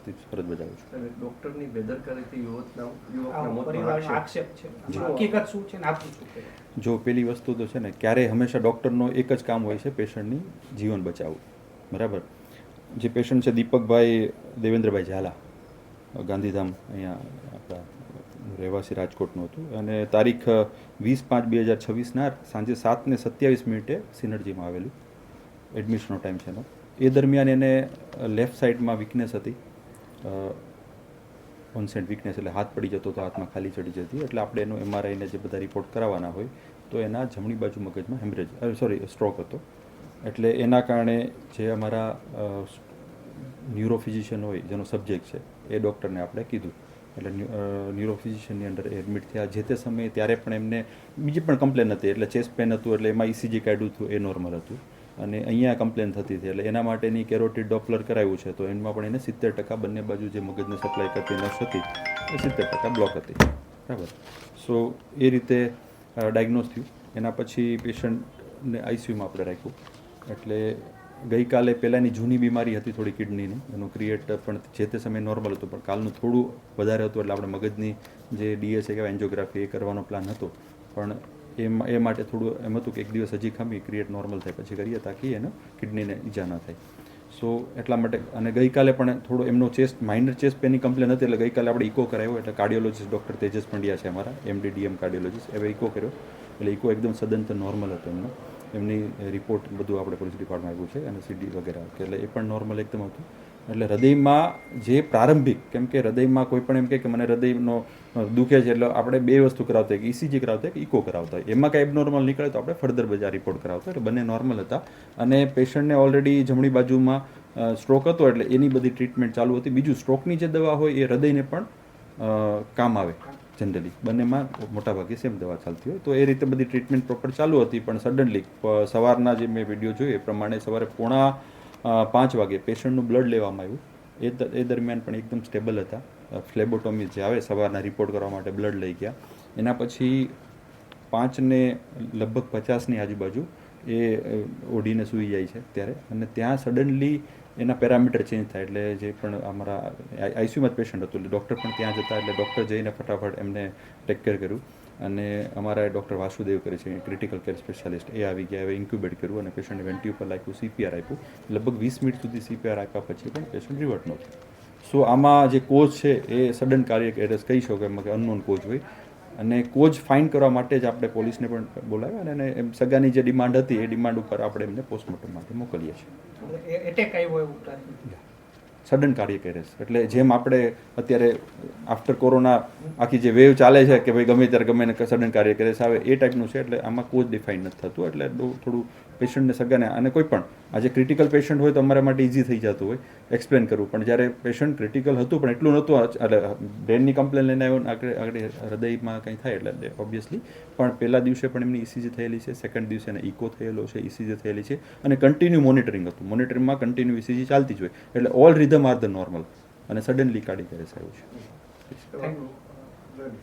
વર્ષથી ફરજ બજાવું છું. ડૉક્ટરની બેદરકારીથી યુવકના મોતનો આક્ષેપ છે, હકીકત શું છે ને આપનું શું કહેવું? જો પેલી વસ્તુ તો છે ને, ક્યારેય હંમેશા ડૉક્ટરનો એક જ કામ હોય છે, પેશન્ટની જીવન બચાવવું. બરાબર. જે પેશન્ટ છે દીપકભાઈ દેવેન્દ્રભાઈ ઝાલા, ગાંધીધામ અહીંયા આપણા રહેવાસી રાજકોટનું હતું, અને તારીખ 20/5/2026ના સાંજે 7:27 સિનર્જીમાં આવેલું. એડમિશનનો ટાઈમ છે એનો. એ દરમિયાન એને લેફ્ટ સાઈડમાં વીકનેસ હતી, ઓનસેટ વીકનેસ, એટલે હાથ પડી જતો હતો, હાથમાં ખાલી ચડી જતી. એટલે આપણે એનો MRIને જે બધા રિપોર્ટ કરાવવાના હોય તો એના જમણી બાજુ મગજમાં સ્ટ્રોક હતો. એટલે એના કારણે જે અમારા ન્યુરોફિઝિશિયન હોય, જેનો સબ્જેક્ટ છે, એ ડૉક્ટરને આપણે કીધું. એટલે ન્યુરોફિઝિશિયનની અંદર એડમિટ થયા. જે તે સમયે ત્યારે પણ એમને બીજી પણ કમ્પ્લેન હતી, એટલે ચેસ્ટ પેન હતું, એટલે એમાં ECG કાઢ્યું હતું, એ નોર્મલ હતું. અને અહીંયા કમ્પ્લેન થતી હતી, એટલે એના માટેની કેરોટિડ ડોપલર કરાવ્યું છે. તો એમાં પણ એને 70% બંને બાજુ જે મગજને સપ્લાય કરતી નસ હતી એ 70% બ્લોક હતી. બરાબર. સો એ રીતે ડાયગ્નોઝ થયું. એના પછી પેશન્ટને ICUમાં આપણે રાખ્યું. એટલે ગઈકાલે પહેલાંની જૂની બીમારી હતી થોડી કિડનીની, એનું ક્રિએટ પણ જે તે સમયે નોર્મલ હતું, પણ કાલનું થોડું વધારે હતું. એટલે આપણે મગજની જે DSA કહેવાય એન્જિયોગ્રાફી એ કરવાનો પ્લાન હતો, પણ એ માટે થોડું એમ હતું કે એક દિવસ હજી ખામી ક્રિએટ નોર્મલ થાય પછી કરીએ, તાકી એને કિડનીને ઈજા ન થાય. સો એટલા માટે. અને ગઈકાલે પણ થોડો એમનો માઇનર ચેસ્ટ પેનની કમ્પ્લેન હતી, એટલે ગઈકાલે આપણે ઇકો કરાવ્યો. એટલે કાર્ડિયોલોજિસ્ટ ડૉક્ટર તેજસ પંડ્યા છે અમારા, MD-DM કાર્ડિયોલોજિસ્ટ, હવે ઇકો કર્યો. એટલે ઇકો એકદમ સદંતર નોર્મલ હતો એમનો. એમની રિપોર્ટ બધું આપણે પોલીસ ડિપાર્ટમેન્ટ આવ્યું છે, અને CD વગેરે, એટલે એ પણ નોર્મલ એકદમ હતું. એટલે હૃદયમાં જે પ્રારંભિક, કેમ કે હૃદયમાં કોઈ પણ એમ કહે કે મને હૃદયનો દુખે છે, એટલે આપણે બે વસ્તુ કરાવતા હોય, ECG કરાવતા હોય કે ઇકો કરાવતા હોય. એમાં કાંઈ એબનોર્મલ નીકળે તો આપણે ફર્ધર બધા રિપોર્ટ કરાવતા. એટલે બંને નોર્મલ હતા. અને પેશન્ટને ઓલરેડી જમણી બાજુમાં સ્ટ્રોક હતો, એટલે એની બધી ટ્રીટમેન્ટ ચાલુ હતી. બીજું, સ્ટ્રોકની જે દવા હોય એ હૃદયને પણ કામ આવે જનરલી. બંનેમાં મોટાભાગે સેમ દવા ચાલતી હોય. તો એ રીતે બધી ટ્રીટમેન્ટ પ્રોપર ચાલુ હતી. પણ સડનલી સવારના જે મેં વિડીયો જોયો એ પ્રમાણે સવારે 4:45 વાગે પેશન્ટનું બ્લડ લેવામાં આવ્યું. એ દરમિયાન પણ એકદમ સ્ટેબલ હતા. ફ્લેબોટોમી જે આવે સવારના રિપોર્ટ કરવા માટે બ્લડ લઈ ગયા. એના પછી 5:50ની આજુબાજુ એ ઓઢીને સૂઈ જાય છે ત્યારે. અને ત્યાં સડનલી એના પેરામીટર ચેન્જ થાય. એટલે જે પણ અમારા ICUમાં જ પેશન્ટ હતું, એટલે ડૉક્ટર પણ ત્યાં જતા. એટલે ડૉક્ટર જઈને ફટાફટ એમને ટેક કેર કર્યું. અને અમારા ડૉક્ટર વાસુદેવ કરે છે, ક્રિટિકલ કેર સ્પેશિયાલિસ્ટ, એ આવી ગયા. હવે ઇન્ક્યુબેટ કર્યું અને પેશન્ટને વેન્ટી ઉપર રાખ્યું, CPR આપ્યું. લગભગ 20 મિનિટ સુધી CPR આપ્યા પછી પણ પેશન્ટ રિવર્ટ નહોતું. સો આમાં જે કોઝ છે એ સડન કાર્ડિયક એરેસ્ટ કહી શકો, એમાં કે અનનોન કોઝ હોય. અને કોઝ ફાઇન્ડ કરવા માટે જ આપણે પોલીસને પણ બોલાવ્યા, અને એમ સગાની જે ડિમાન્ડ હતી એ ડિમાન્ડ ઉપર આપણે એમને પોસ્ટમોર્ટમ માટે મોકલીએ છીએ. એટેક આવ્યો એવું સડન કાર્ડિયક એરેસ્ટ, એટલે જેમ આપણે અત્યારે આફ્ટર કોરોના આખી જે વેવ ચાલે છે કે ભાઈ ગમે ત્યારે ગમે સડન કાર્ડિયક એરેસ્ટ આવે, એ ટાઈપનું છે. એટલે આમાં કોઝ ડિફાઇન નથી થતું. એટલે થોડું પેશન્ટને સગાને, અને કોઈ પણ આજે ક્રિટિકલ પેશન્ટ હોય તો અમારા માટે ઇઝી થઈ જતું હોય એક્સપ્લેન કરવું. પણ જ્યારે પેશન્ટ ક્રિટિકલ હતું પણ એટલું નહોતું, એટલે બ્રેનની કમ્પ્લેન લઈને આવ્યો, આગળ હૃદયમાં કંઈ થાય એટલે ઓબ્વિયસલી. પણ પહેલા દિવસે પણ એમની ECG થયેલી છે, સેકન્ડ દિવસે એને ઇકો થયેલો છે, ECG થયેલી છે, અને કન્ટિન્યુ મોનિટરિંગ હતું. મોનિટરિંગમાં કન્ટિન્યુ ECG ચાલતી જ હોય. એટલે all rhythm are the normal, અને સડનલી કાર્ડિયક એરેસ્ટ આવ્યું છે.